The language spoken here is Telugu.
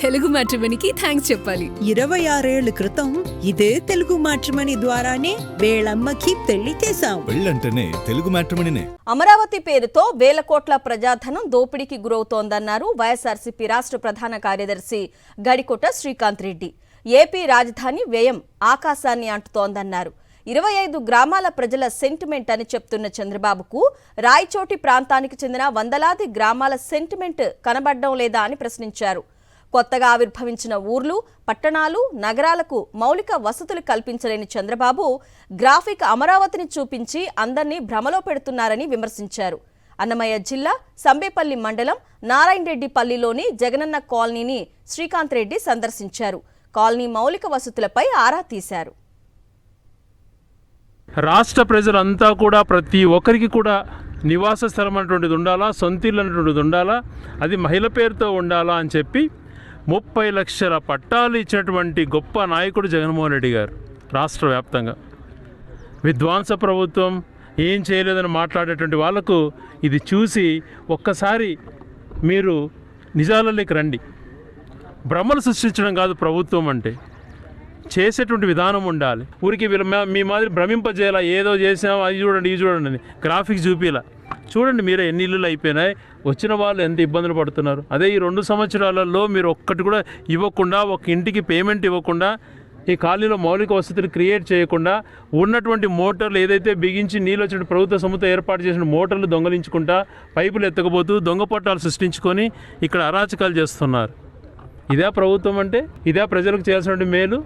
తెలుగు మ్యాట్రిమోనీకి థ్యాంక్స్ చెప్పాలి. 26 ఏళ్ల క్రితం ఇదే తెలుగు మ్యాట్రిమోనీ ద్వారానే వేళమ్మకి పెళ్లి చేశాం. పెళ్ళంటేనే తెలుగు మ్యాట్రిమోనీనే. అమరావతి పేరుతో వేల కోట్ల ప్రజాధనం దోపిడీకి గురవుతోందన్నారు వైఎస్ఆర్సీపీ రాష్ట్ర ప్రధాన కార్యదర్శి గడికోట శ్రీకాంత్ రెడ్డి. ఏపీ రాజధాని వ్యయం ఆకాశాన్ని అంటుతోందన్నారు. 25 గ్రామాల ప్రజల సెంటిమెంట్ అని చెప్తున్న చంద్రబాబుకు రాయచోటి ప్రాంతానికి చెందిన వందలాది గ్రామాల సెంటిమెంట్ కనబడడం లేదా అని ప్రశ్నించారు. కొత్తగా ఆవిర్భవించిన ఊర్లు, పట్టణాలు, నగరాలకు మౌలిక వసతులు కల్పించలేని చంద్రబాబు గ్రాఫిక్ అమరావతిని చూపించి అందర్నీ భ్రమలో పెడుతున్నారని విమర్శించారు. అన్నమయ్య జిల్లా సంబేపల్లి మండలం నారాయణరెడ్డిపల్లిలోని జగనన్న కాలనీని శ్రీకాంత్ రెడ్డి సందర్శించారు. కాలనీ మౌలిక వసతులపై ఆరా తీశారు. రాష్ట్ర ప్రజలంతా కూడా ప్రతి ఒక్కరికి కూడా నివాస స్థలం అనేటువంటిది ఉండాలా, సొంతిల్లు అనేటువంటిది ఉండాలా, అది మహిళ పేరుతో ఉండాలా అని చెప్పి 30 లక్షల పట్టాలు ఇచ్చినటువంటి గొప్ప నాయకుడు జగన్మోహన్ రెడ్డి గారు. రాష్ట్ర వ్యాప్తంగా విధ్వంస ప్రభుత్వం ఏం చేయలేదని మాట్లాడేటువంటి వాళ్లకు ఇది చూసి ఒక్కసారి మీరు నిజాలలోకి రండి. భ్రమలు సృష్టించడం కాదు ప్రభుత్వం అంటే, చేసేటువంటి విధానం ఉండాలి. ఊరికి మీ మాదిరి భ్రమింపజేయాల, ఏదో చేసాం అది చూడండి ఇది చూడండి అని గ్రాఫిక్స్ చూపిలా. చూడండి మీరే ఎన్ని ఇల్లులు అయిపోయినాయి, వచ్చిన వాళ్ళు ఎంత ఇబ్బందులు పడుతున్నారు. అదే ఈ 2 సంవత్సరాలలో మీరు ఒక్కటి కూడా ఇవ్వకుండా, ఒక ఇంటికి పేమెంట్ ఇవ్వకుండా, ఈ కాలనీలో మౌలిక వసతులు క్రియేట్ చేయకుండా, ఉన్నటువంటి మోటార్లు ఏదైతే బిగించి నీళ్ళు వచ్చిన ప్రభుత్వ సొమ్ముతో ఏర్పాటు చేసిన మోటార్లు దొంగలించుకుంటా, పైపులు ఎత్తకపోతూ దొంగ పట్టాలు సృష్టించుకొని ఇక్కడ అరాచకాలు చేస్తున్నారు. ఇదే ప్రభుత్వం అంటే? ఇదే ప్రజలకు చేయాల్సిన మేలు?